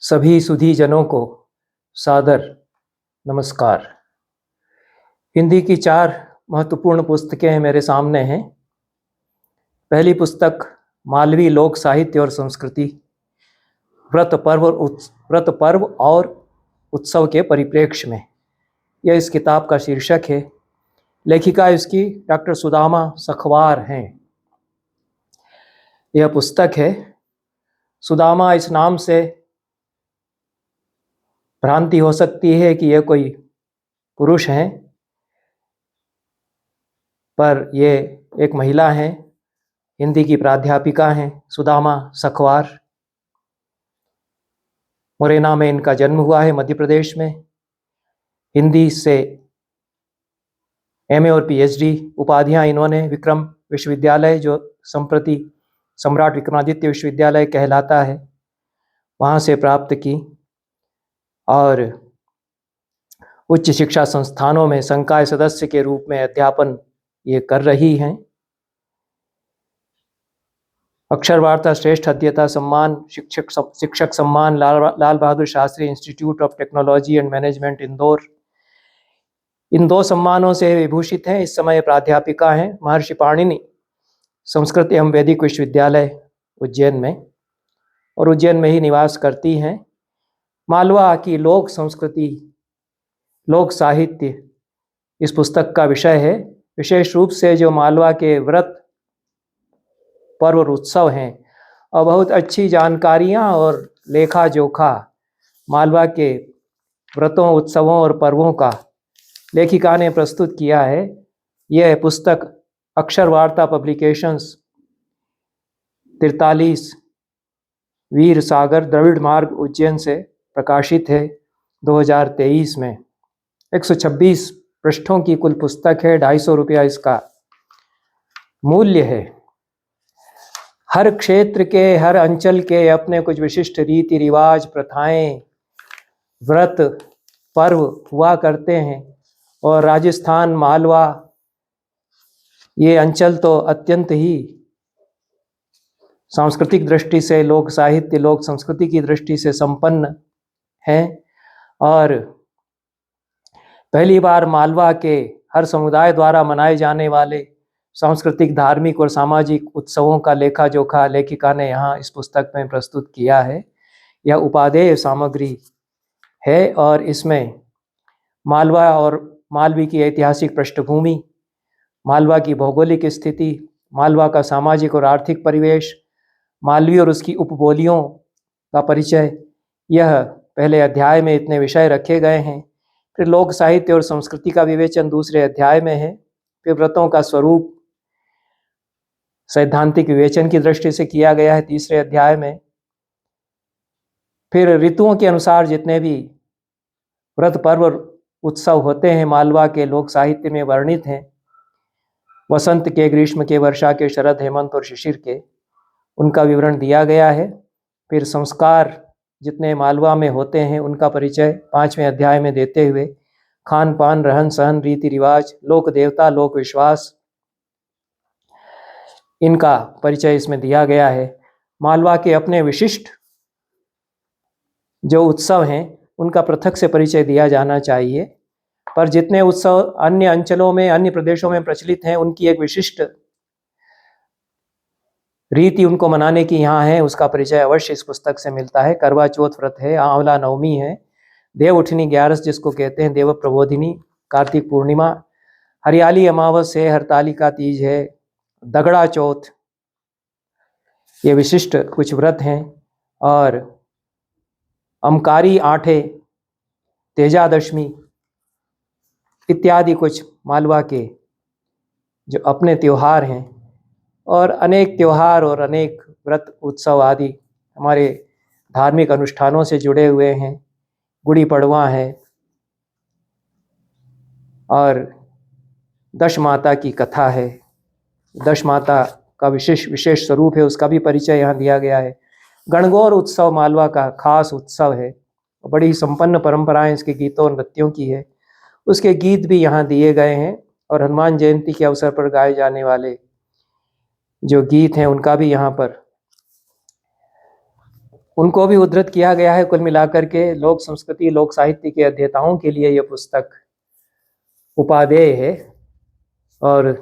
सभी सुधी जनों को सादर नमस्कार। हिंदी की 4 महत्वपूर्ण पुस्तकें मेरे सामने हैं। पहली पुस्तक मालवी लोक साहित्य और संस्कृति, व्रत पर्व और उत्सव के परिप्रेक्ष्य में, यह इस किताब का शीर्षक है। लेखिका इसकी डॉक्टर सुदामा सखवार हैं। यह पुस्तक है। सुदामा इस नाम से भ्रांति हो सकती है कि यह कोई पुरुष हैं, पर ये एक महिला हैं, हिंदी की प्राध्यापिका हैं सुदामा सखवार। मुरैना में इनका जन्म हुआ है, मध्य प्रदेश में। हिंदी से एमए और पीएचडी उपाधियां इन्होंने विक्रम विश्वविद्यालय, जो संप्रति सम्राट विक्रमादित्य विश्वविद्यालय कहलाता है, वहाँ से प्राप्त की और उच्च शिक्षा संस्थानों में संकाय सदस्य के रूप में अध्यापन ये कर रही हैं। अक्षर वार्ता श्रेष्ठ अध्येता सम्मान, शिक्षक सम्मान Lal Bahadur Shastri institute of technology and management Indore, इन 2 सम्मानों से विभूषित हैं। इस समय प्राध्यापिका हैं महर्षि पाणिनि संस्कृत एवं वैदिक विश्वविद्यालय उज्जैन में, और उज्जैन में ही निवास करती हैं। मालवा की लोक संस्कृति, लोक साहित्य इस पुस्तक का विषय है। विशेष रूप से जो मालवा के व्रत पर्व और उत्सव हैं, और बहुत अच्छी जानकारियाँ और लेखा जोखा मालवा के व्रतों, उत्सवों और पर्वों का लेखिका ने प्रस्तुत किया है। यह पुस्तक अक्षर वार्ता पब्लिकेशंस 43 वीर सागर द्रविड़ मार्ग उज्जैन से प्रकाशित है 2023 में। 126 पृष्ठों की कुल पुस्तक है। 250 रुपया इसका मूल्य है। हर क्षेत्र के, हर अंचल के अपने कुछ विशिष्ट रीति रिवाज, प्रथाएं, व्रत पर्व हुआ करते हैं, और राजस्थान, मालवा, ये अंचल तो अत्यंत ही सांस्कृतिक दृष्टि से, लोक साहित्य, लोक संस्कृति की दृष्टि से संपन्न हैं। और पहली बार मालवा के हर समुदाय द्वारा मनाए जाने वाले सांस्कृतिक, धार्मिक और सामाजिक उत्सवों का लेखा जोखा लेखिका ने यहाँ इस पुस्तक में प्रस्तुत किया है। यह उपादेय सामग्री है, और इसमें मालवा और मालवी की ऐतिहासिक पृष्ठभूमि, मालवा की भौगोलिक स्थिति, मालवा का सामाजिक और आर्थिक परिवेश, मालवी और उसकी उपबोलियों का परिचय, यह पहले अध्याय में इतने विषय रखे गए हैं। फिर लोक साहित्य और संस्कृति का विवेचन दूसरे अध्याय में है। फिर व्रतों का स्वरूप सैद्धांतिक विवेचन की दृष्टि से किया गया है तीसरे अध्याय में। फिर ऋतुओं के अनुसार जितने भी व्रत पर्व और उत्सव होते हैं मालवा के लोक साहित्य में वर्णित हैं, वसंत के, ग्रीष्म के, वर्षा के, शरद, हेमंत और शिशिर के, उनका विवरण दिया गया है। फिर संस्कार जितने मालवा में होते हैं उनका परिचय 5वें अध्याय में देते हुए खान पान, रहन सहन, रीति रिवाज, लोक देवता, लोक विश्वास, इनका परिचय इसमें दिया गया है। मालवा के अपने विशिष्ट जो उत्सव हैं उनका पृथक से परिचय दिया जाना चाहिए, पर जितने उत्सव अन्य अंचलों में, अन्य प्रदेशों में प्रचलित हैं, उनकी एक विशिष्ट रीति उनको मनाने की यहाँ है, उसका परिचय अवश्य इस पुस्तक से मिलता है। करवा चौथ व्रत है, आंवला नवमी है, देव उठनी 11 जिसको कहते हैं, देव प्रबोधिनी, कार्तिक पूर्णिमा, हरियाली अमावस है, हरतालिका तीज है, दगड़ा चौथ, ये विशिष्ट कुछ व्रत हैं। और अमकारी आठे, तेजादशमी इत्यादि कुछ मालवा के जो अपने त्योहार हैं, और अनेक त्योहार और अनेक व्रत उत्सव आदि हमारे धार्मिक अनुष्ठानों से जुड़े हुए हैं। गुड़ी पड़वा है, और दश माता की कथा है, दश माता का विशेष स्वरूप है, उसका भी परिचय यहाँ दिया गया है। गणगौर उत्सव मालवा का खास उत्सव है, बड़ी संपन्न परंपराएं इसके गीतों और नृत्यों की है, उसके गीत भी यहाँ दिए गए हैं। और हनुमान जयंती के अवसर पर गाए जाने वाले जो गीत हैं उनका भी यहाँ पर उनको भी उद्धृत किया गया है। कुल मिलाकर के लोक संस्कृति लोक साहित्य के अध्येताओं के लिए यह पुस्तक उपादेय है। और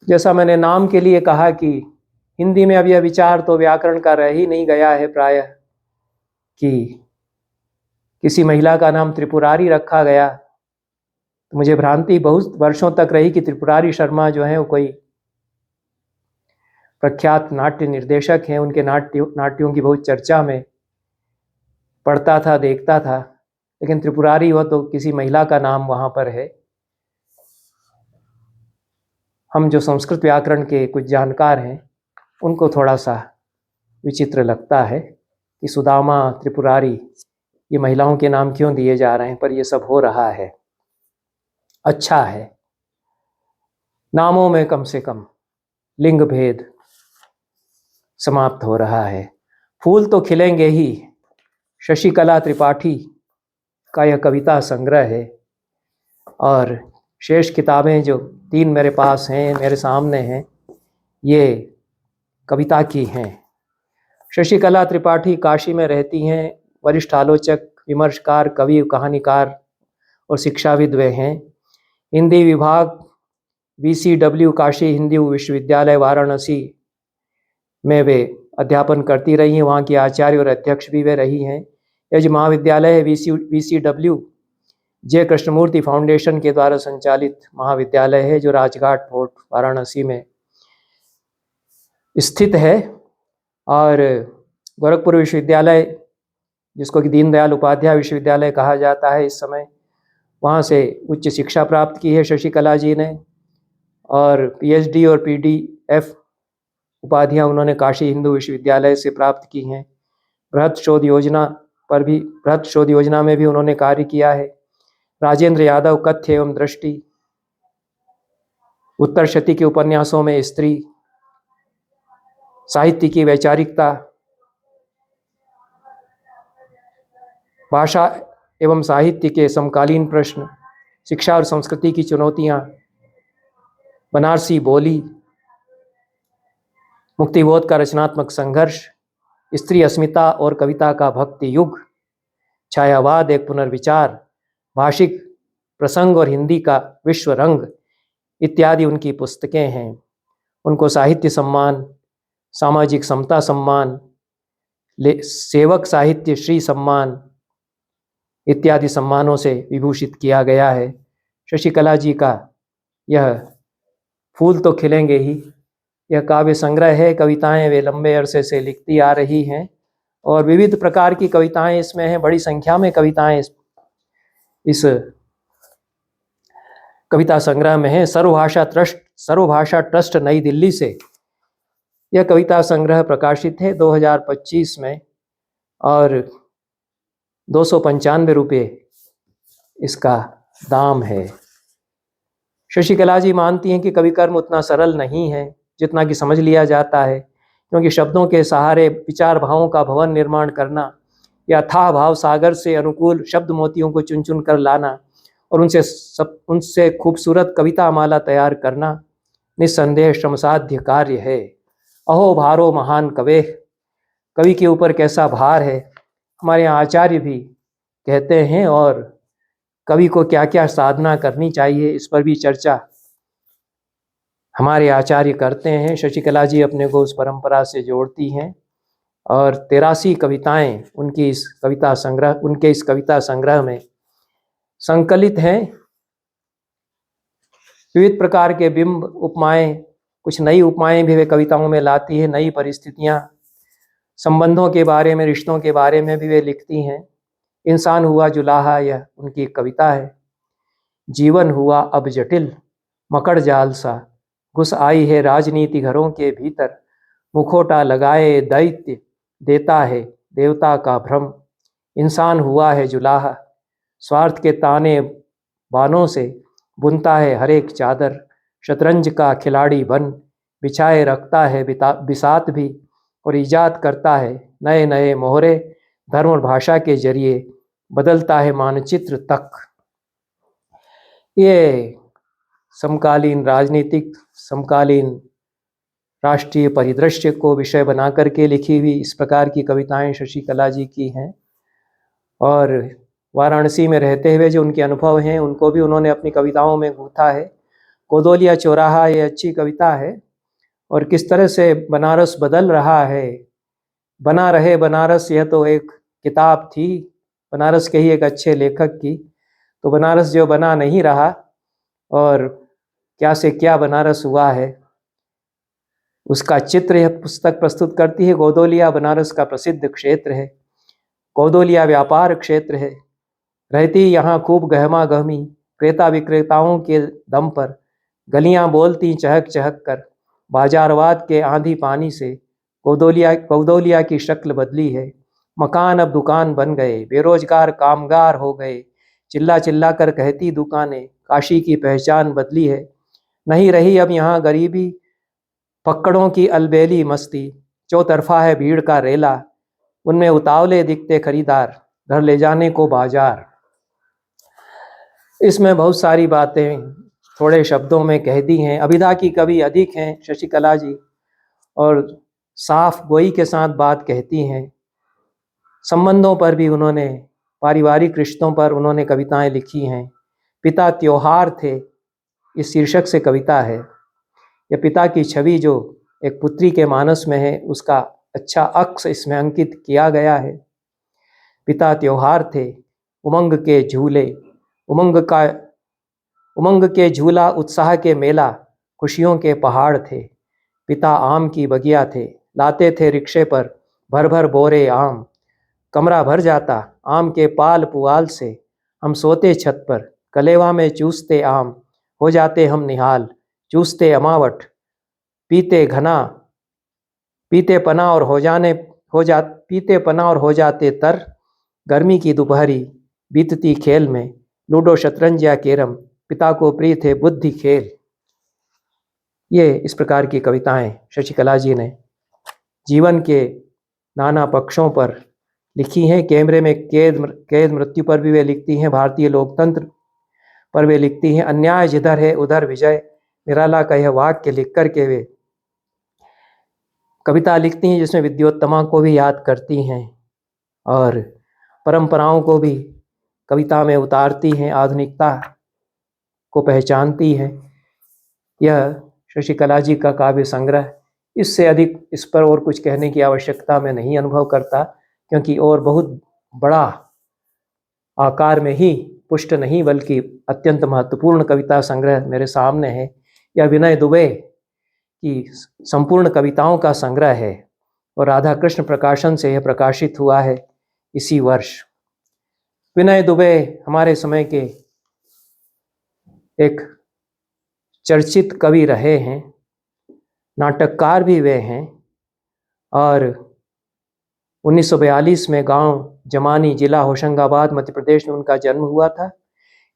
जैसा मैंने नाम के लिए कहा कि हिंदी में अब यह विचार तो व्याकरण का रह ही नहीं गया है प्रायः कि किसी महिला का नाम त्रिपुरारी रखा गया। तो मुझे भ्रांति बहुत वर्षों तक रही कि त्रिपुरारी शर्मा जो है वो कोई प्रख्यात नाट्य निर्देशक हैं। उनके नाट्यों की बहुत चर्चा में पढ़ता था, देखता था, लेकिन त्रिपुरारी हो तो किसी महिला का नाम वहाँ पर है। हम जो संस्कृत व्याकरण के कुछ जानकार हैं उनको थोड़ा सा विचित्र लगता है कि सुदामा, त्रिपुरारी, ये महिलाओं के नाम क्यों दिए जा रहे हैं, पर ये सब हो रहा है। अच्छा है, नामों में कम से कम लिंग भेद समाप्त हो रहा है। फूल तो खिलेंगे ही। शशिकला त्रिपाठी का यह कविता संग्रह है और शेष किताबें जो 3 मेरे पास हैं, मेरे सामने हैं, ये कविता की हैं। शशिकला त्रिपाठी काशी में रहती हैं, वरिष्ठ आलोचक, विमर्शकार, कवि, कहानीकार और शिक्षाविद वे हैं। हिंदी विभाग VCW काशी हिंदी विश्वविद्यालय वाराणसी में वे अध्यापन करती रही हैं। वहाँ की आचार्य और अध्यक्ष भी वे रही हैं। यह जो महाविद्यालय है VCW जे कृष्णमूर्ति फाउंडेशन के द्वारा संचालित महाविद्यालय है, जो राजघाट फोर्ट वाराणसी में स्थित है। और गोरखपुर विश्वविद्यालय, जिसको कि दीनदयाल उपाध्याय विश्वविद्यालय कहा जाता है इस समय, वहाँ से उच्च शिक्षा प्राप्त की है शशिकला जी ने। और PhD और PDF उपाधियाँ उन्होंने काशी हिंदू विश्वविद्यालय से प्राप्त की हैं। बृहत शोध योजना में भी उन्होंने कार्य किया है। राजेंद्र यादव कथ्य एवं दृष्टि, उत्तर शती के उपन्यासों में स्त्री, साहित्य की वैचारिकता, भाषा एवं साहित्य के समकालीन प्रश्न, शिक्षा और संस्कृति की चुनौतियाँ, बनारसी बोली, मुक्तिबोध का रचनात्मक संघर्ष, स्त्री अस्मिता और कविता का भक्ति युग, छायावाद एक पुनर्विचार, भाषिक प्रसंग और हिंदी का विश्व रंग इत्यादि उनकी पुस्तकें हैं। उनको साहित्य सम्मान, सामाजिक समता सम्मान, सेवक साहित्य श्री सम्मान इत्यादि सम्मानों से विभूषित किया गया है। शशिकला जी का यह फूल तो खिलेंगे ही यह काव्य संग्रह है। कविताएं वे लंबे अरसे से लिखती आ रही हैं और विविध प्रकार की कविताएं इसमें हैं। बड़ी संख्या में कविताएं इस कविता संग्रह में है। सर्वभाषा ट्रस्ट नई दिल्ली से यह कविता संग्रह प्रकाशित है 2025 में और 295 रुपये इसका दाम है। शशिकला जी मानती हैं कि कवि कर्म उतना सरल नहीं है जितना कि समझ लिया जाता है, क्योंकि शब्दों के सहारे विचार भावों का भवन निर्माण करना या अथाह भाव सागर से अनुकूल शब्द मोतियों को चुन चुन कर लाना और उनसे खूबसूरत कविता माला तैयार करना निस्संदेह श्रमसाध्य कार्य है। अहो भारो महान कवे, कवि के ऊपर कैसा भार है। हमारे यहाँ आचार्य भी कहते हैं और कवि को क्या क्या साधना करनी चाहिए इस पर भी चर्चा हमारे आचार्य करते हैं। शशिकला जी अपने को उस परंपरा से जोड़ती हैं और 83 कविताएं उनके इस कविता संग्रह में संकलित हैं। विविध प्रकार के बिंब, उपमाएं, कुछ नई उपमाएं भी वे कविताओं में लाती है। नई परिस्थितियां, संबंधों के बारे में, रिश्तों के बारे में भी वे लिखती हैं। इंसान हुआ जुलाहा, यह उनकी एक कविता है। जीवन हुआ अब जटिल, मकड़ जाल सा घुस आई है राजनीति घरों के भीतर। मुखोटा लगाए दैत्य देता है देवता का भ्रम। इंसान हुआ है जुलाहा, स्वार्थ के ताने बानों से बुनता है हर एक चादर। शतरंज का खिलाड़ी बन बिछाए रखता है बिसात भी और ईजाद करता है नए नए मोहरे। धर्म और भाषा के जरिए बदलता है मानचित्र तक। ये समकालीन राजनीतिक, समकालीन राष्ट्रीय परिदृश्य को विषय बना करके लिखी हुई इस प्रकार की कविताएं शशिकला जी की हैं। और वाराणसी में रहते हुए जो उनके अनुभव हैं उनको भी उन्होंने अपनी कविताओं में गूंथा है। कोदोलिया चौराहा ये अच्छी कविता है, और किस तरह से बनारस बदल रहा है। बना रहे बनारस, यह तो एक किताब थी बनारस के ही एक अच्छे लेखक की। तो बनारस जो बना नहीं रहा, और क्या से क्या बनारस हुआ है, उसका चित्र यह पुस्तक प्रस्तुत करती है। गोदोलिया बनारस का प्रसिद्ध क्षेत्र है। गोदोलिया व्यापार क्षेत्र है। रहती यहाँ खूब गहमा गहमी, क्रेता विक्रेताओं के दम पर। गलियां बोलती चहक चहक कर, बाजारवाद के आंधी पानी से। गोदोलिया की शक्ल बदली है। मकान अब दुकान बन गए, बेरोजगार कामगार हो गए। चिल्ला चिल्ला कर कहती दुकानें, काशी की पहचान बदली है। नहीं रही अब यहाँ गरीबी, पकड़ों की अलबेली मस्ती। चौतरफा है भीड़ का रेला, उनमें उतावले दिखते खरीदार, घर ले जाने को बाजार। इसमें बहुत सारी बातें थोड़े शब्दों में कह दी हैं। अभिधा की कवि अधिक हैं शशिकला जी, और साफ गोई के साथ बात कहती हैं। संबंधों पर भी उन्होंने, पारिवारिक रिश्तों पर उन्होंने कविताएं लिखी हैं। पिता त्योहार थे, इस शीर्षक से कविता है। यह पिता की छवि जो एक पुत्री के मानस में है, उसका अच्छा अक्स इसमें अंकित किया गया है। पिता त्योहार थे, उमंग के झूले, उमंग के झूला, उत्साह के मेला, खुशियों के पहाड़ थे। पिता आम की बगिया थे, लाते थे रिक्शे पर भर भर बोरे आम। कमरा भर जाता आम के पाल पुआल से, हम सोते छत पर कलेवा में चूसते आम। हो जाते हम निहाल, चूसते अमावट, पीते घना, पीते पना और पीते पना और हो जाते तर। गर्मी की दोपहरी बीतती खेल में, लूडो शतरंज या कैरम, पिता को प्रिय थे बुद्धि खेल। ये इस प्रकार की कविताएं शशिकला जी ने जीवन के नाना पक्षों पर लिखी हैं। कैमरे में कैद मृत्यु पर भी वे लिखती हैं। भारतीय लोकतंत्र पर वे लिखती हैं। अन्याय जिधर है उधर विजय, निराला का यह वाक्य लिख करके वे कविता लिखती हैं, जिसमें विद्योत्तमा को भी याद करती हैं और परंपराओं को भी कविता में उतारती हैं, आधुनिकता को पहचानती हैं। यह शशिकला जी का काव्य संग्रह, इससे अधिक इस पर और कुछ कहने की आवश्यकता मैं नहीं अनुभव करता, क्योंकि और बहुत बड़ा आकार में ही पुष्ट नहीं बल्कि अत्यंत महत्वपूर्ण कविता संग्रह मेरे सामने है। यह विनय दुबे की संपूर्ण कविताओं का संग्रह है, और राधा कृष्ण प्रकाशन से यह प्रकाशित हुआ है इसी वर्ष। विनय दुबे हमारे समय के एक चर्चित कवि रहे हैं, नाटककार भी वे हैं, और 1942 में गांव जमानी, जिला होशंगाबाद, मध्य प्रदेश में उनका जन्म हुआ था।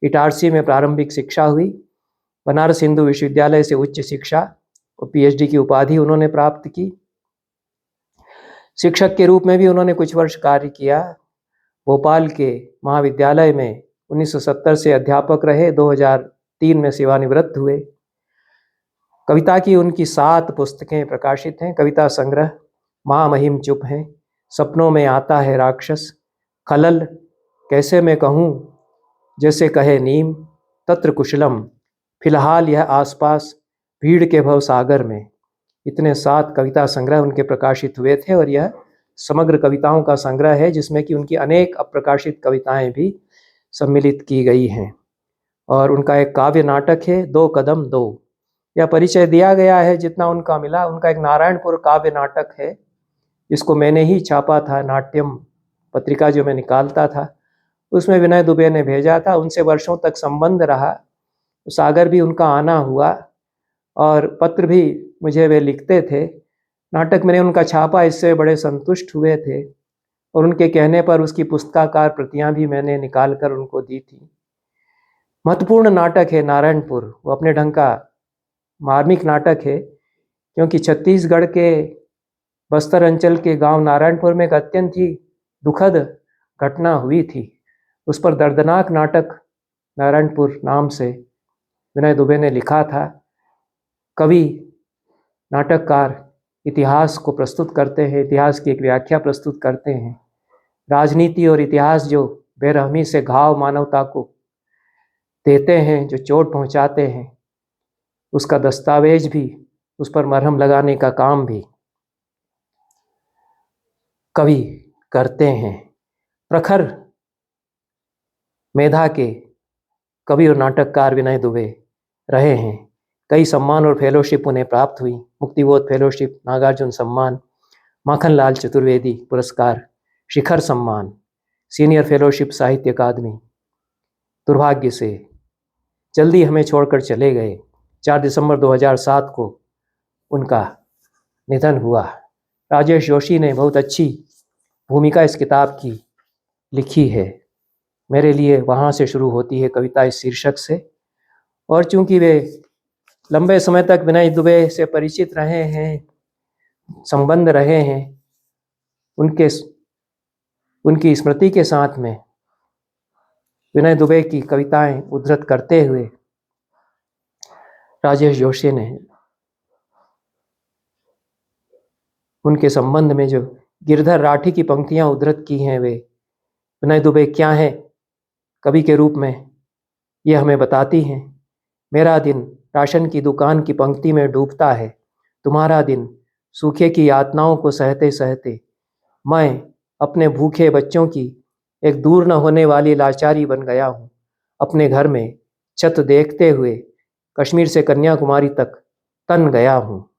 इटारसी में प्रारंभिक शिक्षा हुई। बनारस हिंदू विश्वविद्यालय से उच्च शिक्षा और पीएचडी की उपाधि उन्होंने प्राप्त की। शिक्षक के रूप में भी उन्होंने कुछ वर्ष कार्य किया। भोपाल के महाविद्यालय में 1970 से अध्यापक रहे, 2003 में सेवानिवृत्त हुए। कविता की उनकी 7 पुस्तकें प्रकाशित हैं। कविता संग्रह महामहिम चुप हैं, सपनों में आता है राक्षस, खलल, कैसे मैं कहूँ जैसे कहे नीम, तत्र कुशलम, फिलहाल यह आसपास, भीड़ के भव सागर में। इतने 7 कविता संग्रह उनके प्रकाशित हुए थे, और यह समग्र कविताओं का संग्रह है, जिसमें कि उनकी अनेक अप्रकाशित कविताएं भी सम्मिलित की गई हैं। और उनका एक काव्य नाटक है, 2 कदम 2। यह परिचय दिया गया है जितना उनका मिला। उनका एक नारायणपुर काव्य नाटक है, जिसको मैंने ही छापा था, नाट्यम पत्रिका जो मैं निकालता था, उसमें विनय दुबे ने भेजा था। उनसे वर्षों तक संबंध रहा। सागर भी उनका आना हुआ, और पत्र भी मुझे वे लिखते थे। नाटक मैंने उनका छापा, इससे बड़े संतुष्ट हुए थे, और उनके कहने पर उसकी पुस्तकाकार प्रतियां भी मैंने निकाल कर उनको दी थी। महत्वपूर्ण नाटक है नारायणपुर। वो अपने ढंग का मार्मिक नाटक है, क्योंकि छत्तीसगढ़ के बस्तर अंचल के गांव नारायणपुर में एक अत्यंत ही दुखद घटना हुई थी। उस पर दर्दनाक नाटक नारायणपुर नाम से विनय दुबे ने लिखा था। कवि नाटककार इतिहास को प्रस्तुत करते हैं, इतिहास की एक व्याख्या प्रस्तुत करते हैं। राजनीति और इतिहास जो बेरहमी से घाव मानवता को देते हैं, जो चोट पहुंचाते हैं, उसका दस्तावेज भी, उस पर मरहम लगाने का काम भी कवि करते हैं। प्रखर मेधा के कवि और नाटककार विनय दुबे रहे हैं। कई सम्मान और फेलोशिप उन्हें प्राप्त हुई। मुक्तिबोध फेलोशिप, नागार्जुन सम्मान, माखनलाल चतुर्वेदी पुरस्कार, शिखर सम्मान, सीनियर फेलोशिप साहित्य अकादमी। दुर्भाग्य से जल्दी हमें छोड़कर चले गए। 4 दिसंबर 2007 को उनका निधन हुआ। राजेश जोशी ने बहुत अच्छी भूमिका इस किताब की लिखी है। मेरे लिए वहाँ से शुरू होती है कविता इस शीर्षक से। और चूंकि वे लंबे समय तक विनय दुबे से परिचित रहे हैं, संबंध रहे हैं, उनकी स्मृति के साथ में विनय दुबे की कविताएं उद्धृत करते हुए राजेश जोशी ने उनके संबंध में जो गिरधर राठी की पंक्तियां उद्धृत की हैं, वे विनय दुबे क्या है कवि के रूप में, ये हमें बताती हैं। मेरा दिन राशन की दुकान की पंक्ति में डूबता है, तुम्हारा दिन सूखे की यातनाओं को सहते सहते। मैं अपने भूखे बच्चों की एक दूर न होने वाली लाचारी बन गया हूँ। अपने घर में छत देखते हुए कश्मीर से कन्याकुमारी तक तन गया हूँ।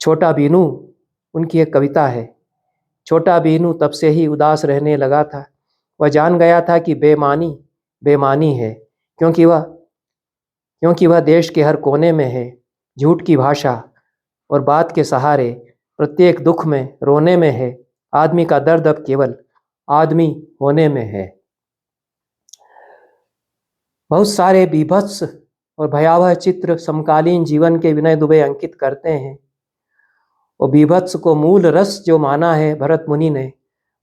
छोटा बीनू उनकी एक कविता है। छोटा बीनू तब से ही उदास रहने लगा था। वह जान गया था कि बेमानी बेमानी है, क्योंकि वह देश के हर कोने में है। झूठ की भाषा और बात के सहारे प्रत्येक दुख में रोने में है। आदमी का दर्द अब केवल आदमी होने में है। बहुत सारे बीभत्स और भयावह चित्र समकालीन जीवन के विनय दुबे अंकित करते हैं। और बीभत्स को मूल रस जो माना है भरत मुनि ने,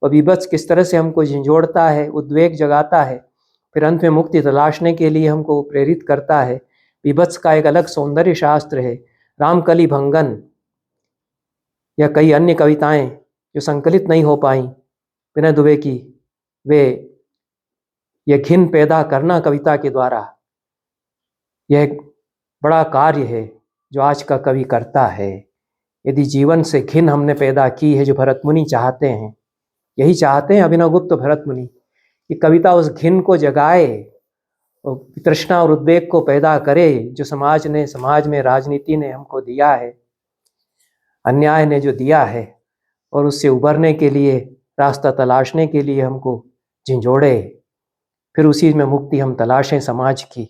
वह बीभत्स किस तरह से हमको झंझोड़ता है, उद्वेग जगाता है, फिर अंत में मुक्ति तलाशने के लिए हमको प्रेरित करता है। बीभत्स का एक अलग सौंदर्य शास्त्र है। रामकली भंगन या कई अन्य कविताएं जो संकलित नहीं हो पाई विनय दुबे की, वे यह घिन पैदा करना कविता के द्वारा, यह एक बड़ा कार्य है जो आज का कवि करता है। यदि जीवन से घिन हमने पैदा की है, जो भरत मुनि चाहते हैं, यही चाहते हैं अभिनवगुप्त भरत मुनि, कि कविता उस घिन को जगाए और तृष्णा और उद्वेग को पैदा करे जो समाज में राजनीति ने हमको दिया है, अन्याय ने जो दिया है, और उससे उबरने के लिए, रास्ता तलाशने के लिए हमको झंझोड़े, फिर उसी में मुक्ति हम तलाशें समाज की।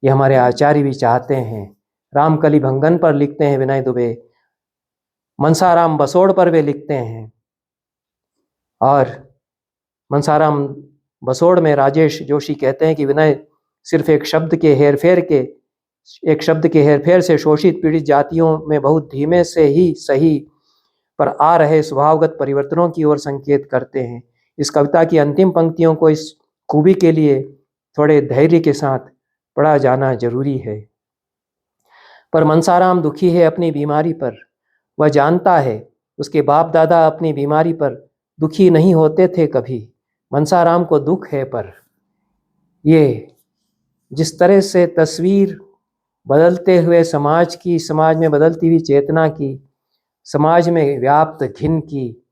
ये हमारे आचार्य भी चाहते हैं। रामकली भंगन पर लिखते हैं विनय दुबे, मनसाराम बसोड़ पर वे लिखते हैं, और मनसाराम बसोड़ में राजेश जोशी कहते हैं कि विनय सिर्फ एक शब्द के हेरफेर से शोषित पीड़ित जातियों में बहुत धीमे से ही सही पर आ रहे स्वभावगत परिवर्तनों की ओर संकेत करते हैं। इस कविता की अंतिम पंक्तियों को इस खूबी के लिए थोड़े धैर्य के साथ पढ़ा जाना जरूरी है। पर मनसाराम दुखी है अपनी बीमारी पर। वह जानता है उसके बाप दादा अपनी बीमारी पर दुखी नहीं होते थे कभी। मनसाराम को दुख है, पर ये जिस तरह से तस्वीर बदलते हुए समाज की, समाज में बदलती हुई चेतना की, समाज में व्याप्त घिन की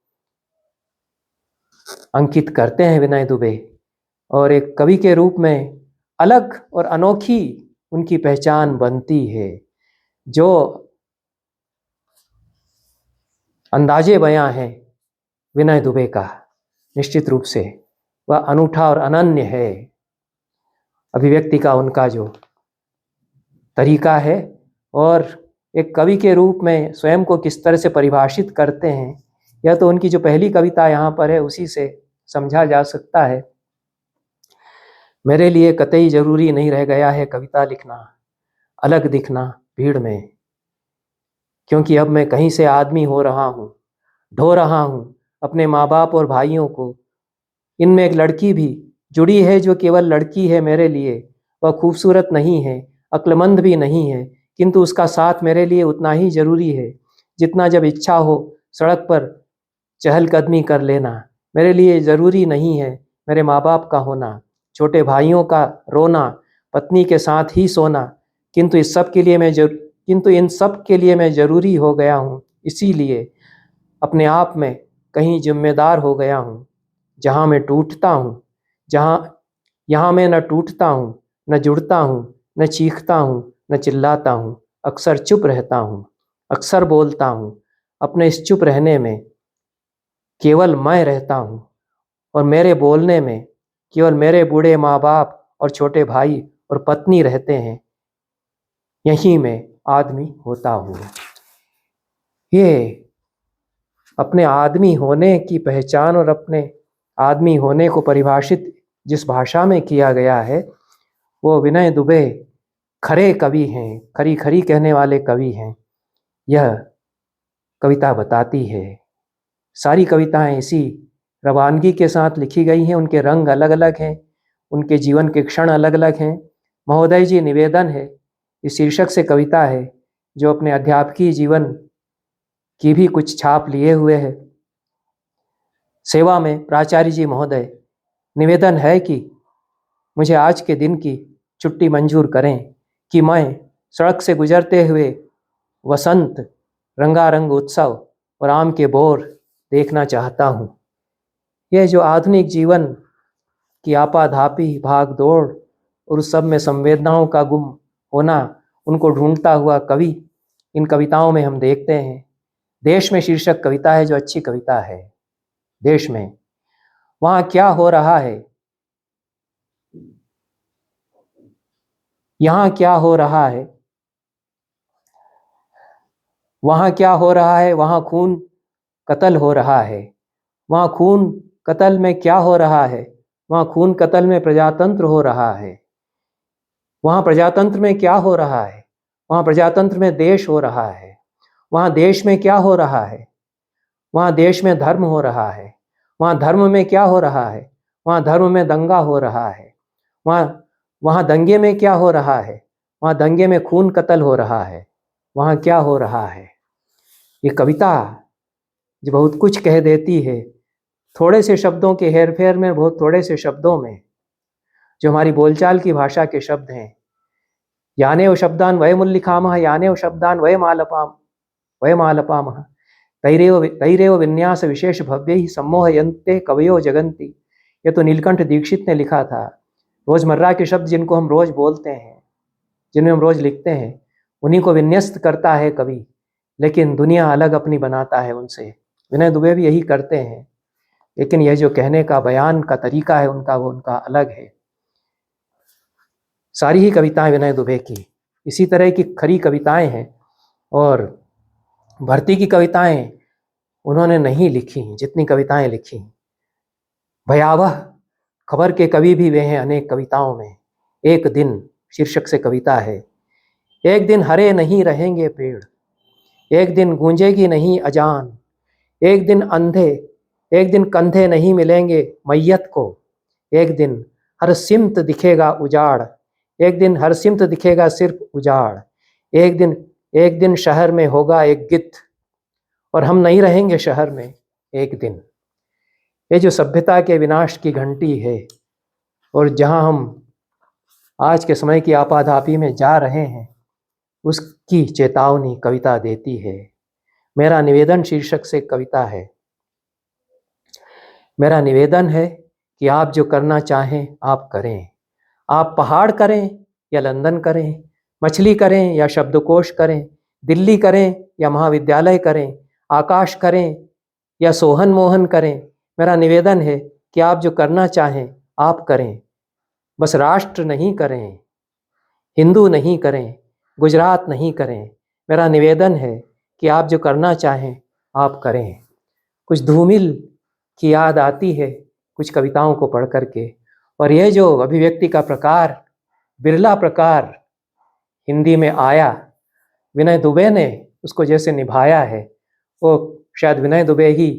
अंकित करते हैं विनय दुबे, और एक कवि के रूप में अलग और अनोखी उनकी पहचान बनती है। जो अंदाजे बयां है विनय दुबे का, निश्चित रूप से वह अनूठा और अनन्य है। अभिव्यक्ति का उनका जो तरीका है, और एक कवि के रूप में स्वयं को किस तरह से परिभाषित करते हैं, यह तो उनकी जो पहली कविता यहाँ पर है उसी से समझा जा सकता है। मेरे लिए कतई जरूरी नहीं रह गया है कविता लिखना, अलग दिखना भीड़ में, क्योंकि अब मैं कहीं से आदमी हो रहा हूँ, ढो रहा हूँ अपने माँ बाप और भाइयों को। इनमें एक लड़की भी जुड़ी है जो केवल लड़की है मेरे लिए। वह खूबसूरत नहीं है, अक्लमंद भी नहीं है, किंतु उसका साथ मेरे लिए उतना ही जरूरी है जितना जब इच्छा हो सड़क पर चहलकदमी कर लेना। मेरे लिए ज़रूरी नहीं है मेरे माँ बाप का होना, छोटे भाइयों का रोना, पत्नी के साथ ही सोना, किंतु इन सब के लिए मैं ज़रूरी हो गया हूँ। इसीलिए अपने आप में कहीं जिम्मेदार हो गया हूँ। जहाँ मैं टूटता हूँ, यहाँ मैं न टूटता हूँ, न जुड़ता हूँ, न चीखता हूँ, न चिल्लाता हूँ। अक्सर चुप रहता हूँ, अक्सर बोलता हूँ। अपने इस चुप रहने में केवल मैं रहता हूँ और मेरे बोलने में केवल मेरे बूढ़े माँ बाप और छोटे भाई और पत्नी रहते हैं। यहीं मैं आदमी होता हूँ। ये अपने आदमी होने की पहचान और अपने आदमी होने को परिभाषित जिस भाषा में किया गया है वो विनय दुबे खरे कवि हैं, खरी खरी कहने वाले कवि हैं। यह कविता बताती है। सारी कविताएं इसी रवानगी के साथ लिखी गई हैं। उनके रंग अलग अलग हैं, उनके जीवन के क्षण अलग अलग हैं। महोदय जी, निवेदन है, इस शीर्षक से कविता है जो अपने अध्यापकीय जीवन की भी कुछ छाप लिए हुए है। सेवा में प्राचार्य जी महोदय, निवेदन है कि मुझे आज के दिन की छुट्टी मंजूर करें कि मैं सड़क से गुजरते हुए वसंत, रंगारंग उत्सव और आम के बोर देखना चाहता हूँ। यह जो आधुनिक जीवन की आपाधापी भाग दौड़ और उस सब में संवेदनाओं का गुम होना, उनको ढूंढता हुआ कवि इन कविताओं में हम देखते हैं। देश में शीर्षक कविता है जो अच्छी कविता है। देश में वहाँ क्या हो रहा है, यहाँ क्या हो रहा है, वहाँ क्या हो रहा है, वहाँ खून कत्ल हो रहा है। वहाँ खून कत्ल में क्या हो रहा है, वहाँ खून कत्ल में प्रजातंत्र हो रहा है। वहाँ प्रजातंत्र में क्या हो रहा है, वहाँ प्रजातंत्र में देश हो रहा है। वहाँ देश में क्या हो रहा है, वहाँ देश में धर्म हो रहा है। वहाँ धर्म में क्या हो रहा है, वहाँ धर्म में दंगा हो रहा है। वहाँ दंगे में क्या हो रहा है, वहाँ दंगे में खून कत्ल हो रहा है। वहाँ क्या हो रहा है। ये कविता जो बहुत कुछ कह देती है, थोड़े से शब्दों के हेरफेर में, बहुत थोड़े से शब्दों में, जो हमारी बोलचाल की भाषा के शब्द हैं। यानेव शब्दान वयमुल्लिखामः, यानेव शब्दान वयमालपामः, तैरेव विन्यास विशेष भव्यैः सम्मोहयन्ते कवयो जगन्ति। ये तो नीलकंठ दीक्षित ने लिखा था। रोजमर्रा के शब्द जिनको हम रोज बोलते हैं, जिनमें हम रोज लिखते हैं, उन्हीं को विन्यस्त करता है कवि, लेकिन दुनिया अलग अपनी बनाता है उनसे। विनय दुबे भी यही करते हैं, लेकिन यह जो कहने का बयान का तरीका है उनका, वो उनका अलग है। सारी ही कविताएं विनय दुबे की इसी तरह की खरी कविताएं हैं। और भर्ती की कविताएं उन्होंने नहीं लिखी जितनी कविताएं लिखी। भयावह खबर के कवि भी वे हैं अनेक कविताओं में। एक दिन शीर्षक से कविता है। एक दिन हरे नहीं रहेंगे पेड़, एक दिन गूंजेगी नहीं अजान, एक दिन अंधे, एक दिन कंधे नहीं मिलेंगे मैयत को, एक दिन हर सिमत दिखेगा उजाड़, एक दिन हर सिमत दिखेगा सिर्फ उजाड़, एक दिन शहर में होगा एक गिद्ध और हम नहीं रहेंगे शहर में एक दिन। ये जो सभ्यता के विनाश की घंटी है और जहां हम आज के समय की आपाधापी में जा रहे हैं, उसकी चेतावनी कविता देती है। मेरा निवेदन शीर्षक से कविता है। मेरा निवेदन है कि आप जो करना चाहें आप करें। आप पहाड़ करें या लंदन करें, मछली करें या शब्दकोश करें, दिल्ली करें या महाविद्यालय करें, आकाश करें या सोहन मोहन करें, मेरा निवेदन है कि आप जो करना चाहें आप करें। बस राष्ट्र नहीं करें, हिंदू नहीं करें, गुजरात नहीं करें। मेरा निवेदन है कि आप जो करना चाहें आप करें। कुछ धूमिल की याद आती है कुछ कविताओं को पढ़ करके, और यह जो अभिव्यक्ति का प्रकार, बिरला प्रकार हिंदी में आया, विनय दुबे ने उसको जैसे निभाया है, वो शायद विनय दुबे ही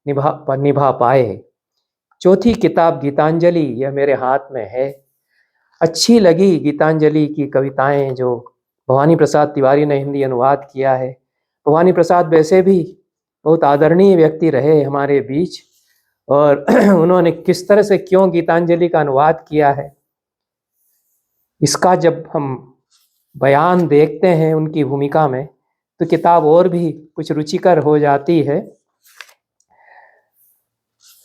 निभा पाए। चौथी किताब गीतांजलि, यह मेरे हाथ में है। अच्छी लगी गीतांजलि की कविताएं जो भवानी प्रसाद तिवारी ने हिंदी अनुवाद किया है। भवानी प्रसाद वैसे भी बहुत आदरणीय व्यक्ति रहे हमारे बीच, और उन्होंने किस तरह से क्यों गीतांजलि का अनुवाद किया है, इसका जब हम बयान देखते हैं उनकी भूमिका में, तो किताब और भी कुछ रुचिकर हो जाती है।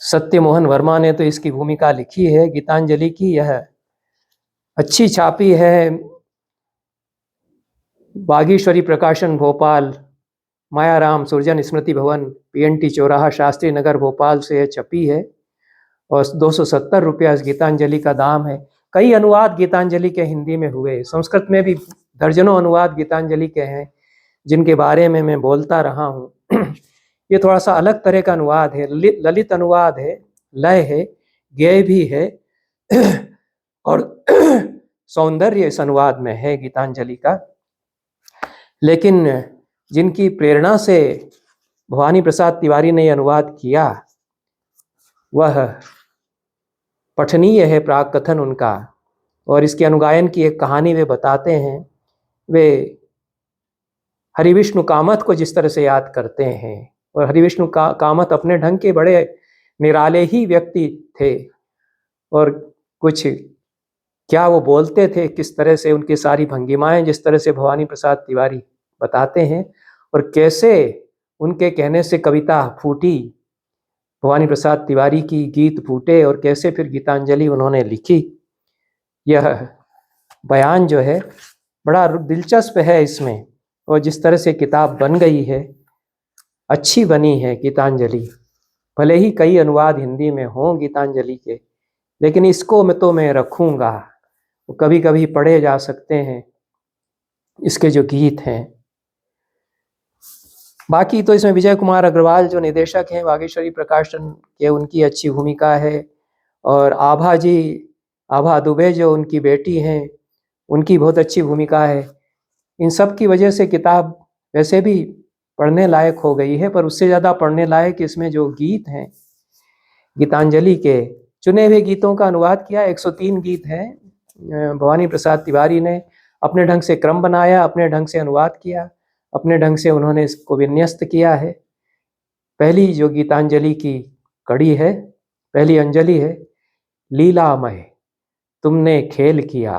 सत्यमोहन वर्मा ने तो इसकी भूमिका लिखी है गीतांजलि की, यह अच्छी छापी है। बागेश्वरी प्रकाशन भोपाल, मायाराम सुरजन स्मृति भवन, PNT चौराहा, शास्त्री नगर, भोपाल से यह छपी है और 270 रुपया इस गीतांजलि का दाम है। कई अनुवाद गीतांजलि के हिंदी में हुए, संस्कृत में भी दर्जनों अनुवाद गीतांजलि के हैं जिनके बारे में मैं बोलता रहा हूँ। ये थोड़ा सा अलग तरह का अनुवाद है, ललित अनुवाद है, लय है, गेय भी है और सौंदर्य इस अनुवाद में है गीतांजलि का। लेकिन जिनकी प्रेरणा से भवानी प्रसाद तिवारी ने अनुवाद किया वह पठनीय है, प्राक कथन उनका। और इसके अनुगायन की एक कहानी वे बताते हैं। वे हरिविष्णु कामत को जिस तरह से याद करते हैं, और हरिविष्णु कामत अपने ढंग के बड़े निराले ही व्यक्ति थे, और कुछ क्या वो बोलते थे, किस तरह से उनकी सारी भंगिमाएं जिस तरह से भवानी प्रसाद तिवारी बताते हैं, और कैसे उनके कहने से कविता फूटी, भवानी प्रसाद तिवारी की गीत फूटे, और कैसे फिर गीतांजलि उन्होंने लिखी। यह बयान जो है बड़ा दिलचस्प है इसमें, और जिस तरह से किताब बन गई है, अच्छी बनी है गीतांजलि। भले ही कई अनुवाद हिंदी में हों गीतांजलि के, लेकिन इसको मैं रखूँगा। कभी कभी पढ़े जा सकते हैं इसके जो गीत हैं। बाकी तो इसमें विजय कुमार अग्रवाल जो निदेशक हैं बागेश्वरी प्रकाशन के, उनकी अच्छी भूमिका है, और आभा दुबे जो उनकी बेटी हैं, उनकी बहुत अच्छी भूमिका है। इन सब की वजह से किताब वैसे भी पढ़ने लायक हो गई है, पर उससे ज़्यादा पढ़ने लायक इसमें जो गीत हैं गीतांजलि के, चुने हुए गीतों का अनुवाद किया। 103 गीत हैं। भवानी प्रसाद तिवारी ने अपने ढंग से क्रम बनाया, अपने ढंग से अनुवाद किया, अपने ढंग से उन्होंने इसको विन्यस्त किया है। पहली जो गीतांजलि की कड़ी है, पहली अंजलि है, लीलामय तुमने खेल किया,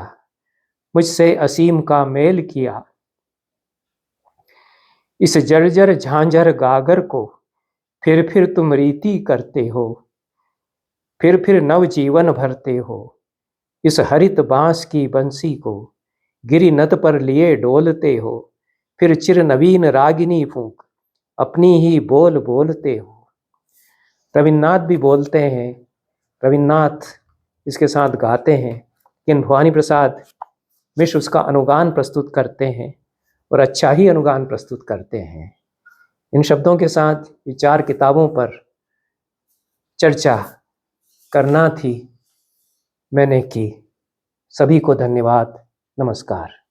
मुझसे असीम का मेल किया, इस जर्जर झांझर गागर को फिर तुम रीति करते हो, फिर नव जीवन भरते हो, इस हरित बांस की बंसी को गिरी नद पर लिए डोलते हो, फिर चिर नवीन रागिनी फूंक अपनी ही बोल बोलते हो। रविन्द्रनाथ भी बोलते हैं, रविन्द्रनाथ इसके साथ गाते हैं, लेकिन भवानी प्रसाद मिश्र उसका अनुगान प्रस्तुत करते हैं, और अच्छा ही अनुगान प्रस्तुत करते हैं। इन शब्दों के साथ ये 4 किताबों पर चर्चा करना थी, मैंने की। सभी को धन्यवाद, नमस्कार।